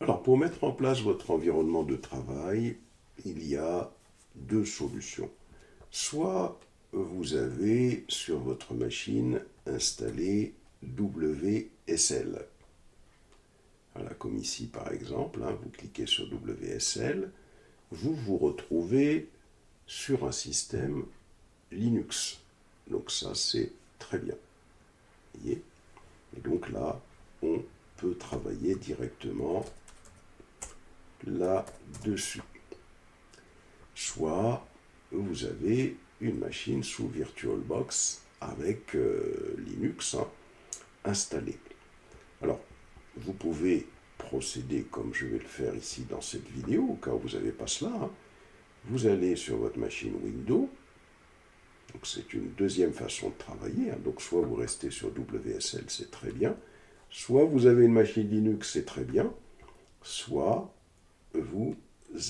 Alors, pour mettre en place votre environnement de travail, il y a deux solutions. Soit vous avez sur votre machine installé WSL. Voilà, comme ici par exemple, vous cliquez sur WSL, vous vous retrouvez sur un système Linux. Donc ça, c'est très bien. Vous voyez ? Et donc là, on peut travailler directement là-dessus. Soit vous avez une machine sous VirtualBox avec Linux installé. Alors, vous pouvez procéder comme je vais le faire ici dans cette vidéo, au cas où vous n'avez pas cela. Vous allez sur votre machine Windows. Donc c'est une deuxième façon de travailler. Donc soit vous restez sur WSL, c'est très bien. Soit vous avez une machine Linux, c'est très bien. Soit vous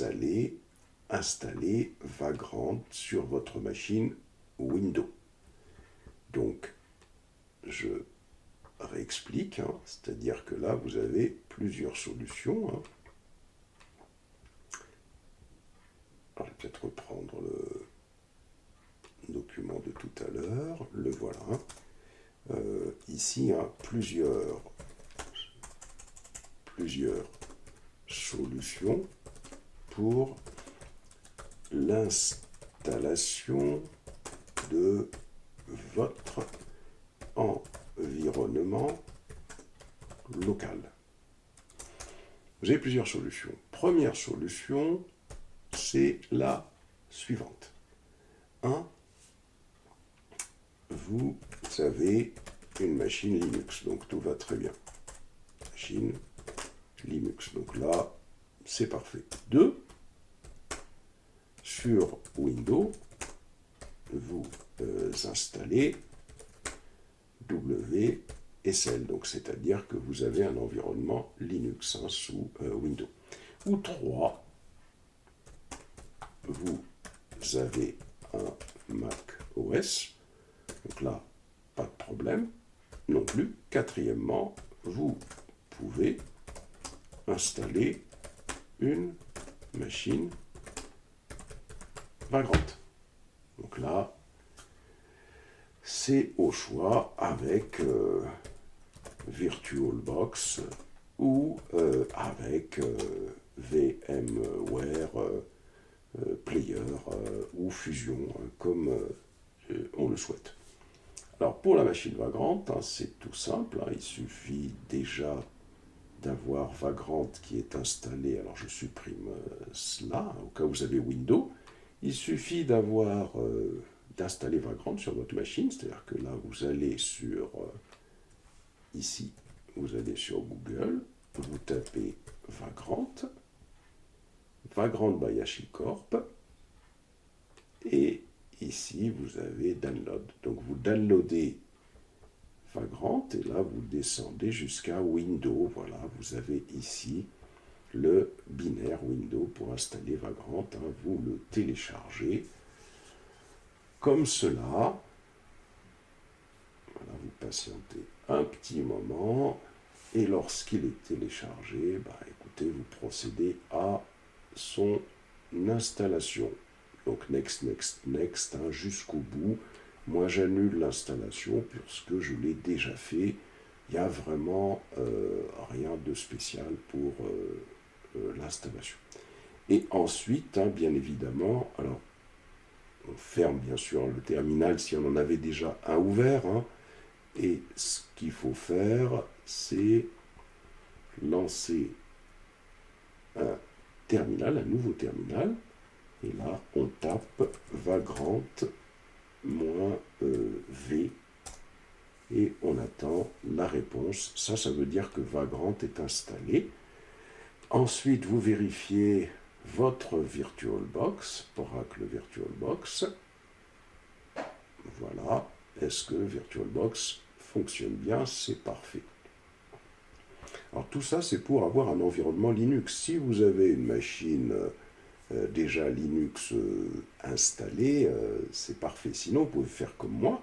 allez installer Vagrant sur votre machine Windows. Donc, je réexplique, c'est-à-dire que là, vous avez plusieurs solutions. Alors, je vais peut-être reprendre le document de tout à l'heure. Le voilà. Ici, plusieurs solutions pour l'installation de votre environnement local. Vous avez plusieurs solutions. Première solution, c'est la suivante. 1. Vous avez une machine Linux, donc tout va très bien. Machine Linux, donc là, c'est parfait. 2. Sur Windows, vous installez WSL, donc c'est-à-dire que vous avez un environnement Linux sous Windows. Ou 3, vous avez un Mac OS, donc là, pas de problème non plus. Quatrièmement, vous pouvez installer une machine Vagrant. Donc là, c'est au choix avec VirtualBox ou avec VMware Player ou Fusion, comme on le souhaite. Alors pour la machine Vagrant, c'est tout simple, il suffit déjà d'avoir Vagrant qui est installé. Alors je supprime cela, au cas où vous avez Windows. Il suffit d'installer Vagrant sur votre machine, c'est-à-dire que là, vous allez sur, ici, vous allez sur Google, vous tapez Vagrant, Vagrant by HashiCorp, et ici, vous avez Download. Donc, vous downloadez Vagrant, et là, vous descendez jusqu'à Windows. Voilà, vous avez ici le binaire Windows pour installer Vagrant. Vous le téléchargez comme cela. Voilà, vous patientez un petit moment et lorsqu'il est téléchargé, écoutez, vous procédez à son installation. Donc next, next, next, jusqu'au bout. Moi, j'annule l'installation puisque je l'ai déjà fait. Il n'y a vraiment rien de spécial pour l'installation. Et ensuite, bien évidemment, alors on ferme bien sûr le terminal si on en avait déjà un ouvert, et ce qu'il faut faire, c'est lancer un terminal, un nouveau terminal, et là on tape Vagrant-V et on attend la réponse. Ça veut dire que Vagrant est installé. Ensuite, vous vérifiez votre VirtualBox, Oracle VirtualBox. Voilà. Est-ce que VirtualBox fonctionne bien? C'est parfait. Alors tout ça, c'est pour avoir un environnement Linux. Si vous avez une machine déjà Linux installée, c'est parfait. Sinon, vous pouvez faire comme moi.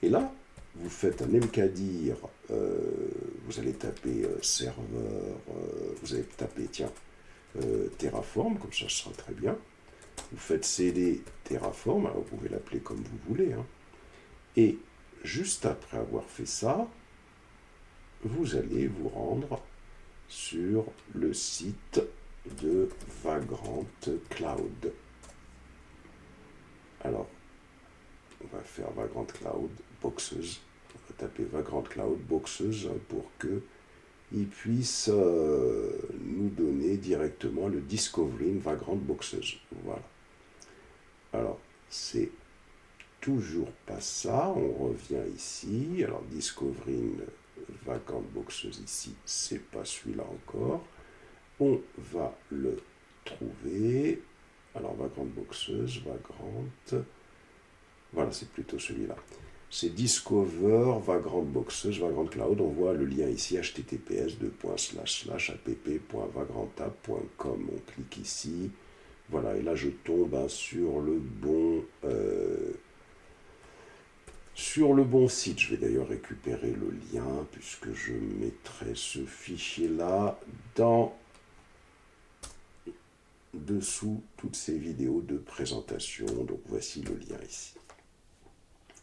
Et là, vous faites un mkdir, vous allez taper serveur, vous allez taper, tiens, Terraform, comme ça ce sera très bien. Vous faites cd Terraform, alors vous pouvez l'appeler comme vous voulez, hein. Et juste après avoir fait ça, vous allez vous rendre sur le site de Vagrant Cloud. Alors, on va faire Vagrant Cloud Boxes. On va taper Vagrant Cloud Boxes pour que il puisse nous donner directement le Discovering Vagrant Boxes. Voilà. Alors, c'est toujours pas ça. On revient ici. Alors, Discovering Vagrant Boxes ici, c'est pas celui-là encore. On va le trouver. Alors, Vagrant Boxes, Vagrant. Voilà, c'est plutôt celui-là. C'est Discover, Vagrant Boxes, Vagrant Cloud. On voit le lien ici, https://app.vagrantapp.com. On clique ici. Voilà, et là je tombe sur le bon site. Je vais d'ailleurs récupérer le lien puisque je mettrai ce fichier-là dessous toutes ces vidéos de présentation. Donc voici le lien ici.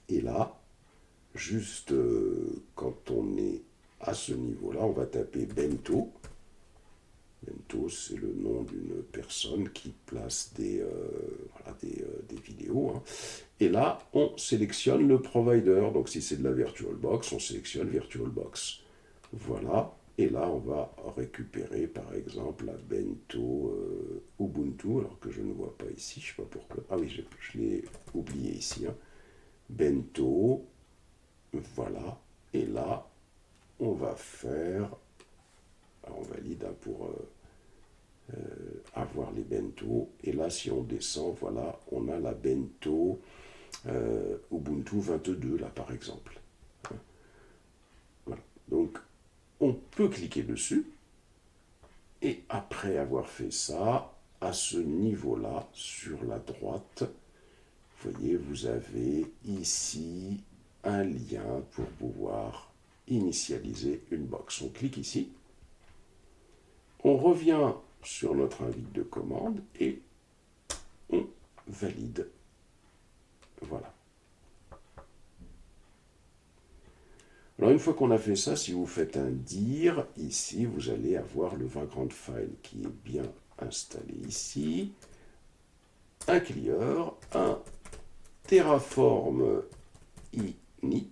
Et là, juste quand on est à ce niveau-là, on va taper Bento. Bento, c'est le nom d'une personne qui place des vidéos, hein. Et là, on sélectionne le provider. Donc si c'est de la VirtualBox, on sélectionne VirtualBox. Voilà. Et là, on va récupérer, par exemple, la Bento Ubuntu, alors que je ne vois pas ici, je ne sais pas pourquoi. Ah oui, je l'ai oublié ici, hein. Bento, voilà. Et là, on va faire, on valide, hein, pour avoir les bento. Et là, si on descend, voilà, on a la bento Ubuntu 22, là, par exemple. Voilà. Donc, on peut cliquer dessus. Et après avoir fait ça, à ce niveau-là, sur la droite, vous voyez, vous avez ici un lien pour pouvoir initialiser une box. On clique ici. On revient sur notre invite de commande et on valide. Voilà. Alors une fois qu'on a fait ça, si vous faites un dir, ici vous allez avoir le Vagrant File qui est bien installé ici, un clear, un Terraform init,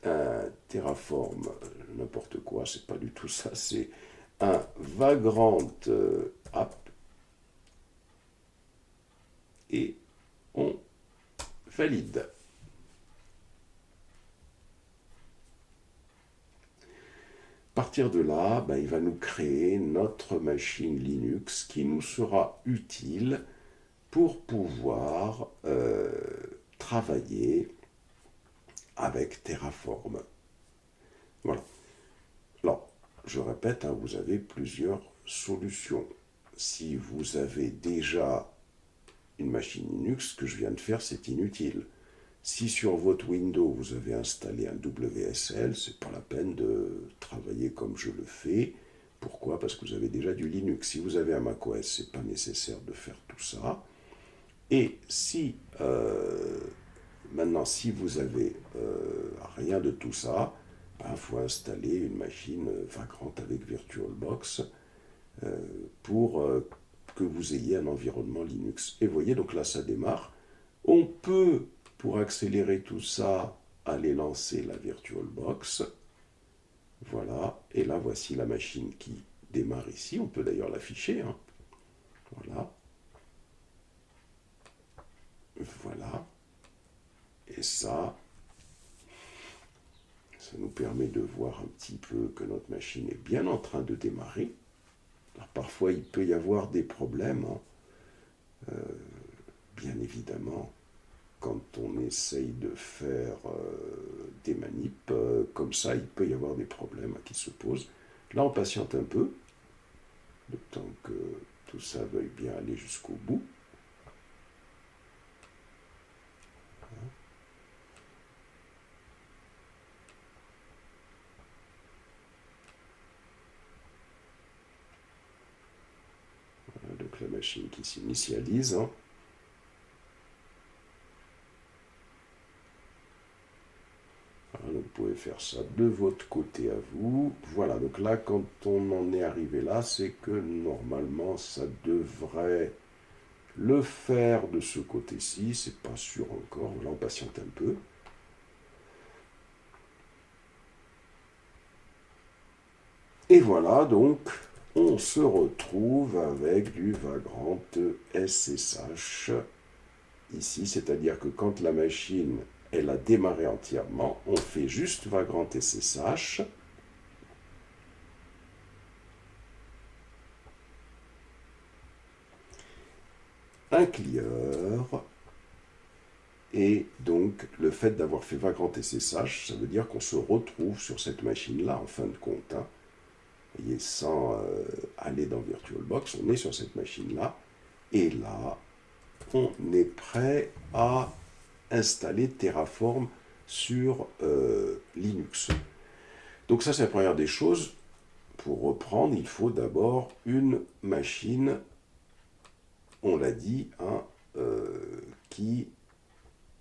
un Terraform n'importe quoi, c'est pas du tout ça, c'est un Vagrant app, et on valide. À partir de là, il va nous créer notre machine Linux qui nous sera utile pour pouvoir travailler avec Terraform. Voilà. Alors, je répète, hein, vous avez plusieurs solutions. Si vous avez déjà une machine Linux, ce que je viens de faire, c'est inutile. Si sur votre Windows, vous avez installé un WSL, c'est pas la peine de travailler comme je le fais. Pourquoi? Parce que vous avez déjà du Linux. Si vous avez un macOS, c'est pas nécessaire de faire tout ça. Et si, maintenant, si vous avez rien de tout ça, il faut installer une machine Vagrant avec VirtualBox pour que vous ayez un environnement Linux. Et vous voyez, donc là, ça démarre. On peut, pour accélérer tout ça, aller lancer la VirtualBox. Voilà. Et là, voici la machine qui démarre ici. On peut d'ailleurs l'afficher, hein. Voilà. Voilà. Et ça nous permet de voir un petit peu que notre machine est bien en train de démarrer. Alors, parfois, il peut y avoir des problèmes, hein. Bien évidemment, quand on essaye de faire des manips comme ça, il peut y avoir des problèmes qui se posent. Là, on patiente un peu, le temps que tout ça veuille bien aller jusqu'au bout. machine qui s'initialise. Hein. Voilà, donc vous pouvez faire ça de votre côté à vous. Voilà, donc là, quand on en est arrivé là, c'est que normalement, ça devrait le faire de ce côté-ci. C'est pas sûr encore. Voilà, on patiente un peu. Et voilà, donc, on se retrouve avec du Vagrant SSH ici, c'est-à-dire que quand la machine elle a démarré entièrement, on fait juste Vagrant SSH. Un clear. Et donc, le fait d'avoir fait Vagrant SSH, ça veut dire qu'on se retrouve sur cette machine-là, en fin de compte. Hein. Vous voyez, sans aller dans VirtualBox, on est sur cette machine-là. Et là, on est prêt à installer Terraform sur Linux. Donc ça, c'est la première des choses. Pour reprendre, il faut d'abord une machine, on l'a dit, hein, qui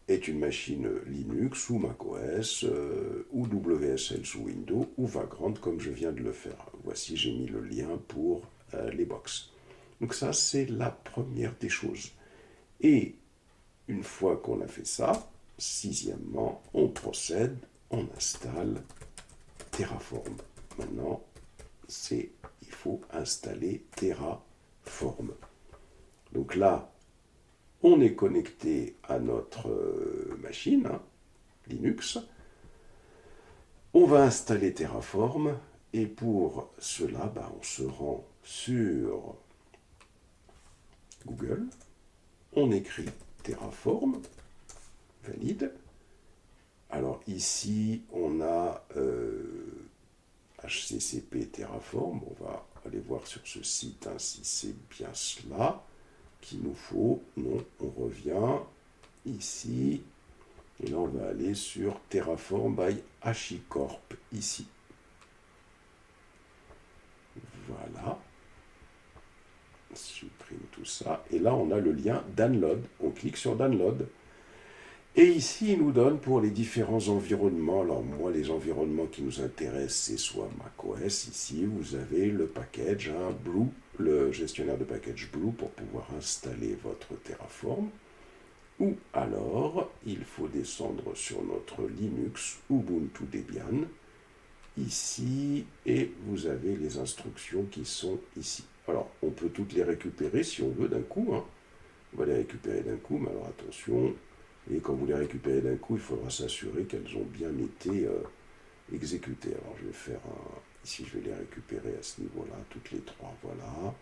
est une machine Linux ou macOS ou WSL sous Windows ou Vagrant comme je viens de le faire. Voici, j'ai mis le lien pour les box. Donc ça, c'est la première des choses. Et une fois qu'on a fait ça, sixièmement, on procède, on installe Terraform. Maintenant, il faut installer Terraform. Donc là, on est connecté à notre machine, hein, Linux. On va installer Terraform et pour cela, on se rend sur Google. On écrit Terraform, valide. Alors ici, on a HCCP Terraform. On va aller voir sur ce site hein, si c'est bien cela qu'il nous faut. Non, on revient ici. Et là, on va aller sur Terraform by HashiCorp, ici. Voilà. Je supprime tout ça. Et là, on a le lien Download. On clique sur Download. Et ici, il nous donne pour les différents environnements. Alors moi, les environnements qui nous intéressent, c'est soit macOS. Ici, vous avez le package hein, Blue, le gestionnaire de package Blue pour pouvoir installer votre Terraform. Ou alors, il faut descendre sur notre Linux Ubuntu Debian, ici, et vous avez les instructions qui sont ici. Alors, on peut toutes les récupérer si on veut d'un coup. Hein. On va les récupérer d'un coup, mais alors attention, et quand vous les récupérez d'un coup, il faudra s'assurer qu'elles ont bien été exécutées. Alors, je vais faire ici, je vais les récupérer à ce niveau-là, toutes les trois, voilà.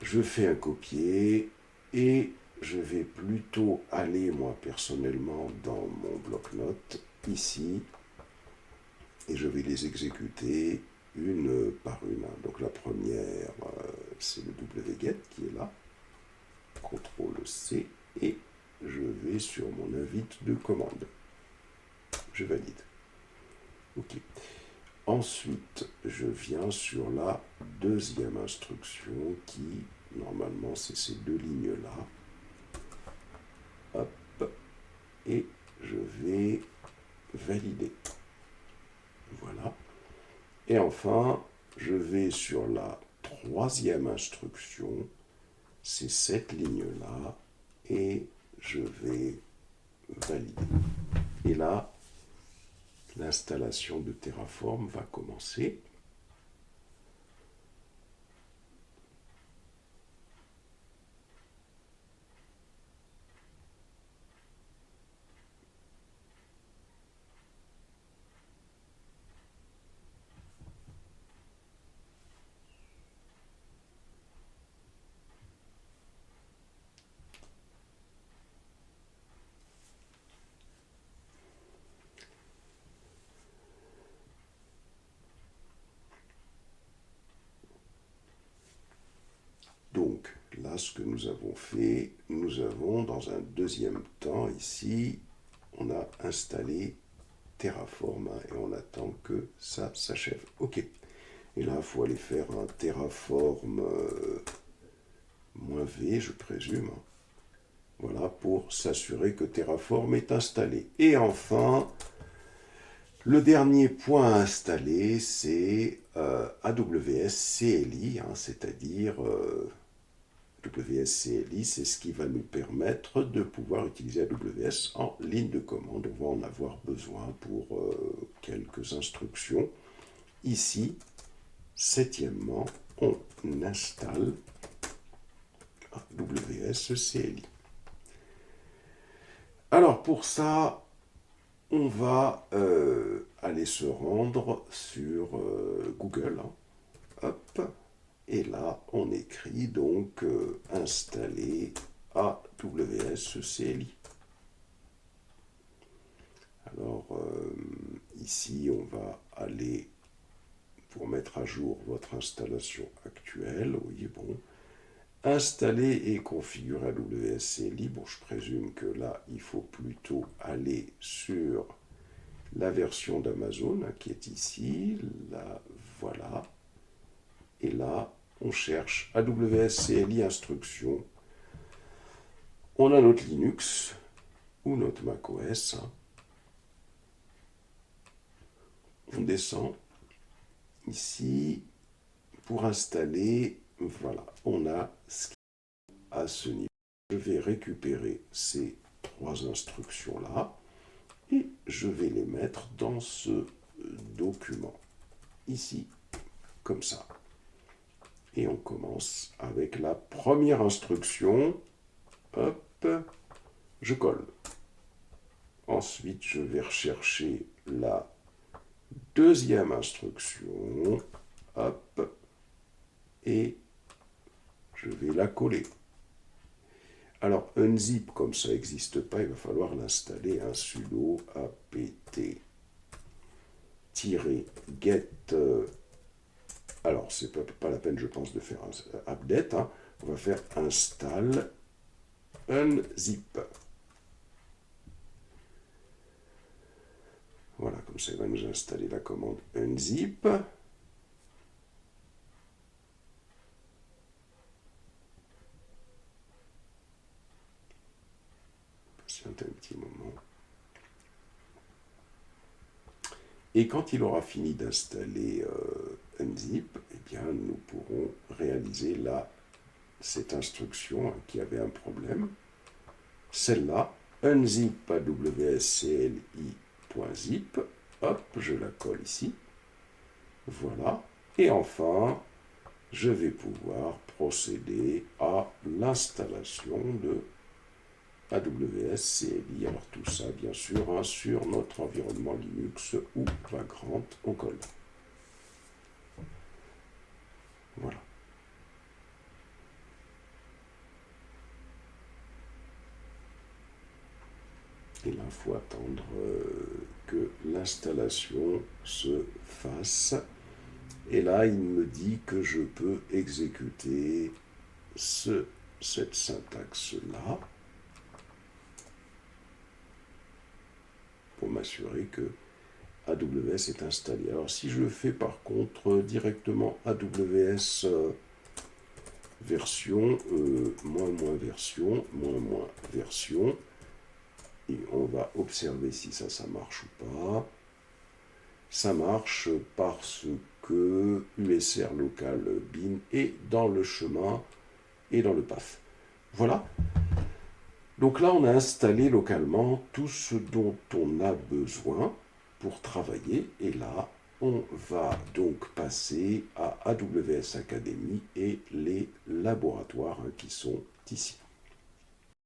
Je fais un copier, et je vais plutôt aller, moi, personnellement, dans mon bloc-notes, ici, et je vais les exécuter une par une. Donc la première, c'est le wget qui est là, CTRL-C, et je vais sur mon invite de commande. Je valide. OK. Ensuite, je viens sur la deuxième instruction qui, normalement, c'est ces deux lignes-là. Hop, et je vais valider. Voilà. Et enfin, je vais sur la troisième instruction, c'est cette ligne-là, et je vais valider. Et là, l'installation de Terraform va commencer. Donc, là, ce que nous avons fait, nous avons, dans un deuxième temps, ici, on a installé Terraform, hein, et on attend que ça s'achève. OK. Et là, il faut aller faire un Terraform -V, je présume. Voilà, pour s'assurer que Terraform est installé. Et enfin, le dernier point à installer, c'est AWS CLI, c'est-à-dire AWS CLI, c'est ce qui va nous permettre de pouvoir utiliser AWS en ligne de commande. On va en avoir besoin pour quelques instructions. Ici, septièmement, on installe AWS CLI. Alors pour ça, on va aller se rendre sur Google. Hop. Et là, on écrit donc installer AWS CLI. Alors ici, on va aller pour mettre à jour votre installation actuelle. Oui, bon. Installer et configurer AWS CLI. Bon, je présume que là, il faut plutôt aller sur la version d'Amazon qui est ici. Là, voilà. Et là, on cherche AWS CLI instruction. On a notre Linux ou notre macOS. On descend ici pour installer. Voilà, on a ce qui est à ce niveau. Je vais récupérer ces trois instructions-là et je vais les mettre dans ce document ici, comme ça. Et on commence avec la première instruction. Hop, je colle. Ensuite, je vais rechercher la deuxième instruction. Hop, et je vais la coller. Alors, unzip, comme ça n'existe pas, il va falloir l'installer, un sudo apt-get. Alors, c'est pas la peine, je pense, de faire un update. On va faire install unzip. Voilà, comme ça, il va nous installer la commande unzip. Patientez un petit moment. Et quand il aura fini d'installer unzip, eh bien, nous pourrons réaliser cette instruction qui avait un problème. Celle-là, unzip awscli.zip. Hop, je la colle ici. Voilà. Et enfin, je vais pouvoir procéder à l'installation de AWS CLI. Alors tout ça, bien sûr, sur notre environnement Linux ou Vagrant, on colle. Voilà. Et là, il faut attendre que l'installation se fasse. Et là, il me dit que je peux exécuter cette syntaxe-là pour m'assurer que AWS est installé. Alors, si je fais par contre directement AWS version, moins version, moins version, et on va observer si ça marche ou pas. Ça marche parce que USR local bin est dans le chemin et dans le path. Voilà. Donc là, on a installé localement tout ce dont on a besoin pour travailler. Et là, on va donc passer à AWS Academy et les laboratoires qui sont ici.